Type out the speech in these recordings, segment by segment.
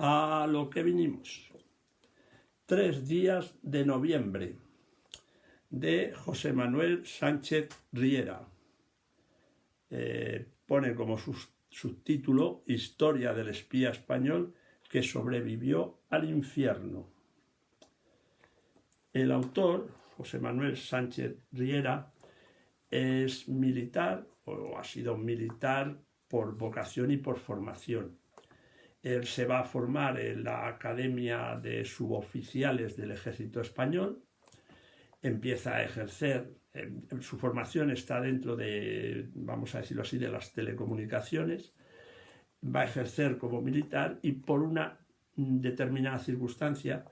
A lo que vinimos. 3 días de noviembre, de José Manuel Sánchez Riera. Pone como subtítulo Historia del espía español que sobrevivió al infierno. El autor, José Manuel Sánchez Riera, es militar, o ha sido militar por vocación y por formación. Él se va a formar en la Academia de Suboficiales del Ejército Español, empieza a ejercer, su formación está dentro de, vamos a decirlo así, de las telecomunicaciones, va a ejercer como militar y por una determinada circunstancia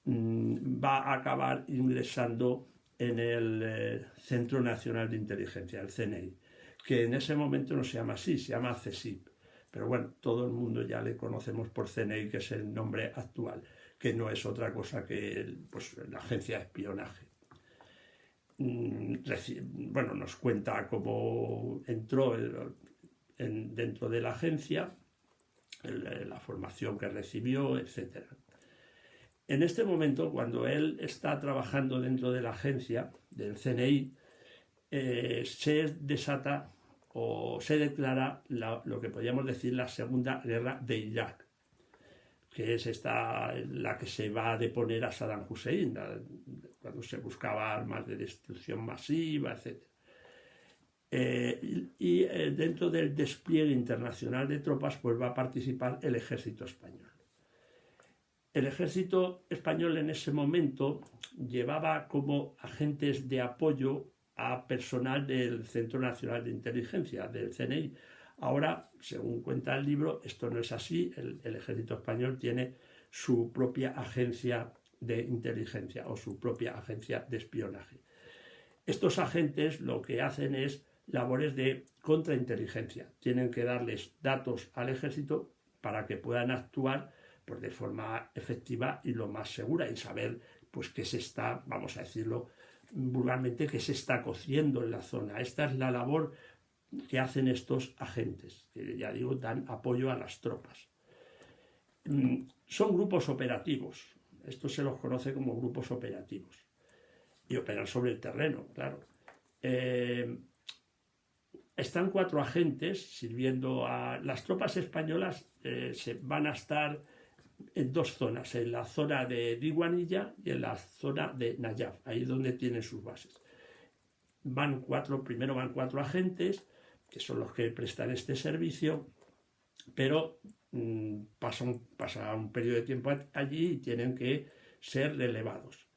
va a acabar ingresando en el Centro Nacional de Inteligencia, el CNI, que en ese momento no se llama así, se llama CSIC. Pero bueno, todo el mundo ya le conocemos por CNI, que es el nombre actual, que no es otra cosa que pues, la agencia de espionaje. Bueno, nos cuenta cómo entró dentro de la agencia, la formación que recibió, etc. En este momento, cuando él está trabajando dentro de la agencia del CNI, se desata o se declara lo que podríamos decir la Segunda Guerra de Irak, que es la que se va a deponer a Saddam Hussein, cuando se buscaba armas de destrucción masiva, etc. Dentro del despliegue internacional de tropas, pues va a participar el ejército español. El ejército español en ese momento llevaba como agentes de apoyo a personal del Centro Nacional de Inteligencia, del CNI. Ahora, según cuenta el libro, esto no es así. El ejército español tiene su propia agencia de inteligencia o su propia agencia de espionaje. Estos agentes lo que hacen es labores de contrainteligencia. Tienen que darles datos al ejército para que puedan actuar pues, de forma efectiva y lo más segura y saber pues, qué se está, vamos a decirlo vulgarmente, que se está cociendo en la zona. Esta es la labor que hacen estos agentes, que ya digo, dan apoyo a las tropas. Son grupos operativos, esto se los conoce como grupos operativos, y operan sobre el terreno, claro. Están 4 agentes sirviendo a las tropas españolas, se van a estar en 2 zonas, en la zona de Diwanilla y en la zona de Nayaf, ahí es donde tienen sus bases. Primero van 4 agentes, que son los que prestan este servicio, pero pasa un periodo de tiempo allí y tienen que ser relevados.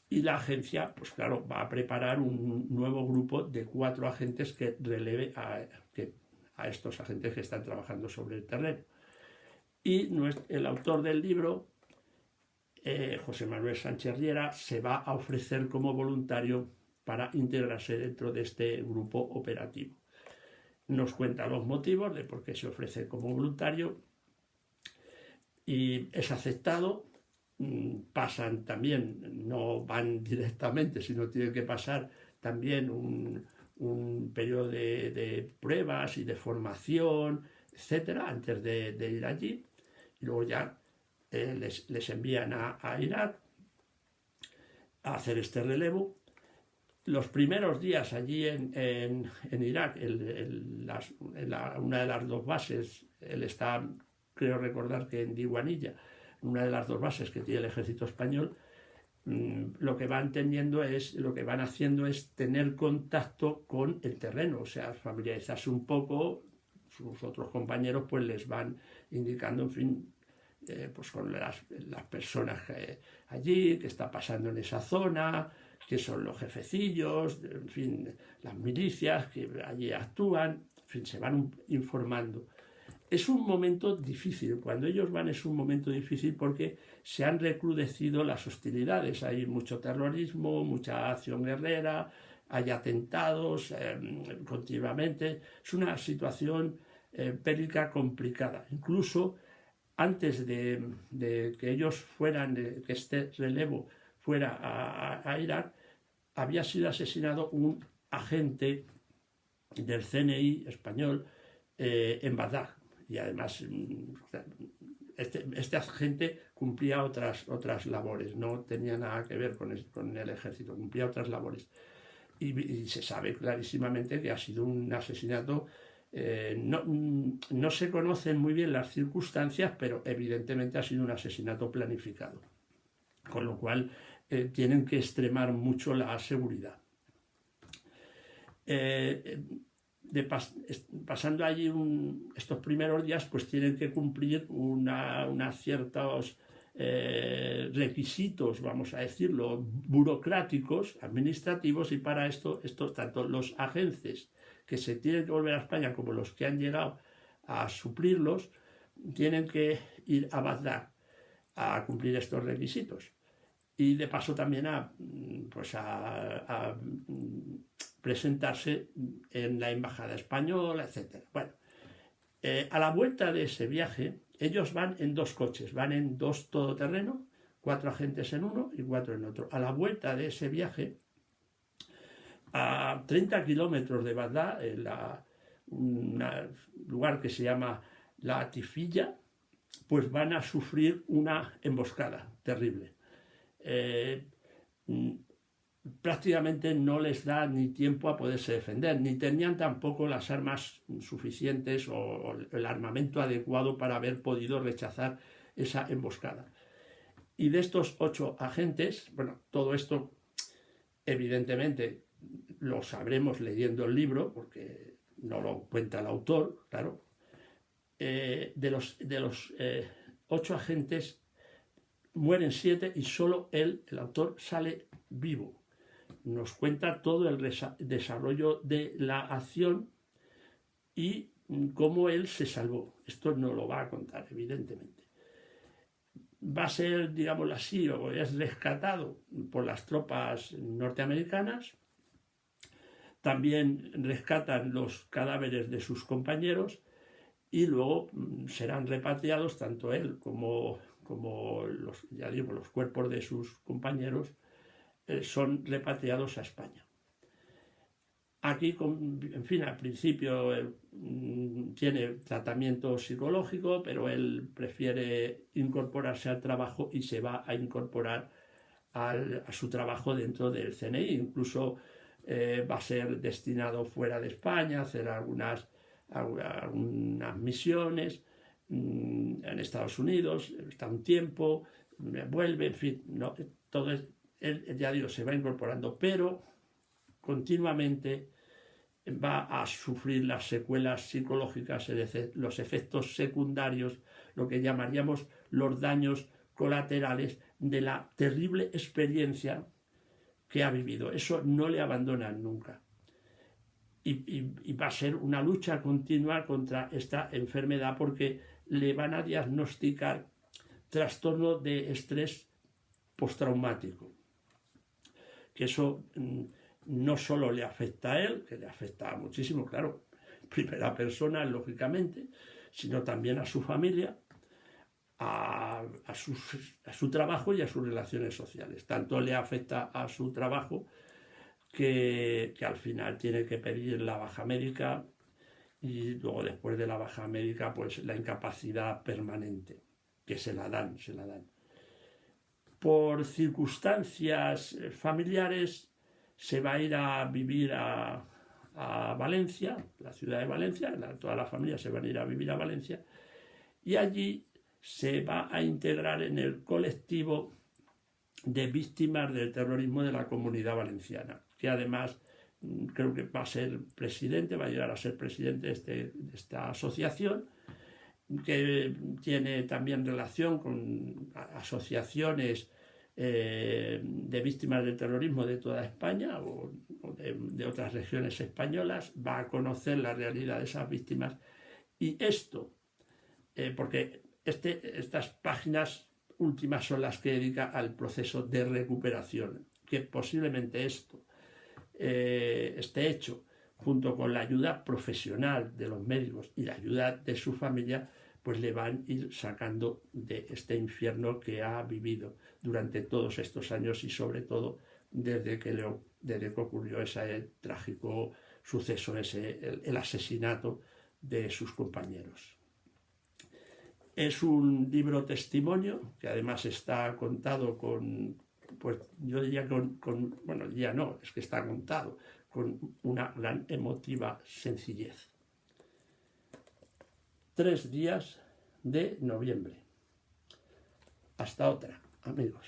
Y la agencia, pues claro, va a preparar un nuevo grupo de 4 agentes que releve a estos agentes que están trabajando sobre el terreno. Y el autor del libro, José Manuel Sánchez Riera, se va a ofrecer como voluntario para integrarse dentro de este grupo operativo. Nos cuenta los motivos de por qué se ofrece como voluntario y es aceptado. Pasan también, no van directamente, sino tienen que pasar también un periodo de pruebas y de formación, etcétera, antes de ir allí. Y luego ya les envían a Irak a hacer este relevo. Los primeros días allí en Irak, una de las 2 bases, él está, creo recordar que en Diwanilla, una de las 2 bases que tiene el ejército español, lo que van haciendo es tener contacto con el terreno, o sea, familiarizarse un poco. Sus otros compañeros pues les van indicando, en fin, pues con las personas allí, qué está pasando en esa zona, qué son los jefecillos, en fin, las milicias que allí actúan, en fin, se van informando. Es un momento difícil, cuando ellos van es un momento difícil porque se han recrudecido las hostilidades, hay mucho terrorismo, mucha acción guerrera, hay atentados continuamente, es una situación bélica complicada. Incluso antes de que ellos fueran, de que este relevo fuera a Irak, había sido asesinado un agente del CNI español en Bagdad. Y además este agente cumplía otras labores, no tenía nada que ver con el ejército, cumplía otras labores. Y se sabe clarísimamente que ha sido un asesinato. No se conocen muy bien las circunstancias, pero evidentemente ha sido un asesinato planificado, con lo cual tienen que extremar mucho la seguridad. Pasando allí estos primeros días, pues tienen que cumplir unos ciertos requisitos, vamos a decirlo, burocráticos, administrativos, y para esto tanto los agentes que se tienen que volver a España como los que han llegado a suplirlos tienen que ir a Bagdad a cumplir estos requisitos, y de paso también a presentarse en la embajada española, etc. Bueno, a la vuelta de ese viaje, ellos van en 2 coches, van en 2 todoterrenos, 4 agentes en uno y 4 en otro. A la vuelta de ese viaje, a 30 kilómetros de Bagdad, en un lugar que se llama La Tifilla, pues van a sufrir una emboscada terrible. Prácticamente no les da ni tiempo a poderse defender, ni tenían tampoco las armas suficientes o el armamento adecuado para haber podido rechazar esa emboscada. Y de estos 8 agentes, bueno, todo esto evidentemente lo sabremos leyendo el libro, porque no lo cuenta el autor, claro. De los 8 agentes mueren 7 y solo él, el autor, sale vivo. Nos cuenta todo el desarrollo de la acción y cómo él se salvó. Esto no lo va a contar, evidentemente. Va a ser, digámoslo así, o es rescatado por las tropas norteamericanas. También rescatan los cadáveres de sus compañeros y luego serán repatriados, tanto él como los cuerpos de sus compañeros son repatriados a España. Aquí, en fin, al principio tiene tratamiento psicológico, pero él prefiere incorporarse al trabajo y se va a incorporar a su trabajo dentro del CNI. Incluso va a ser destinado fuera de España a hacer algunas misiones en Estados Unidos, está un tiempo, vuelve, en fin, no, todo él, ya digo, se va incorporando, pero continuamente va a sufrir las secuelas psicológicas, es decir, los efectos secundarios, lo que llamaríamos los daños colaterales de la terrible experiencia que ha vivido. Eso no le abandonan nunca. Y va a ser una lucha continua contra esta enfermedad, porque le van a diagnosticar trastorno de estrés postraumático. Que eso no solo le afecta a él, que le afecta muchísimo, claro, primera persona, lógicamente, sino también a su familia, a su trabajo y a sus relaciones sociales. Tanto le afecta a su trabajo que al final tiene que pedir la baja médica, y luego, después de la baja médica, pues la incapacidad permanente, que se la dan. Por circunstancias familiares se va a ir a vivir a Valencia, la ciudad de Valencia, toda la familia se va a ir a vivir a Valencia, y allí se va a integrar en el colectivo de víctimas del terrorismo de la Comunidad Valenciana, que además creo que va a ser presidente, va a llegar a ser presidente de esta asociación, que tiene también relación con asociaciones de víctimas del terrorismo de toda España o de otras regiones españolas. Va a conocer la realidad de esas víctimas, y esto, porque estas páginas últimas son las que dedica al proceso de recuperación, que posiblemente esté hecho junto con la ayuda profesional de los médicos y la ayuda de su familia, pues le van a ir sacando de este infierno que ha vivido durante todos estos años, y sobre todo desde que ocurrió ese trágico suceso, el asesinato de sus compañeros. Es un libro testimonio que además está contado con, pues yo diría bueno, ya no, es que está contado con una gran emotiva sencillez. 3 días de noviembre. Hasta otra, amigos.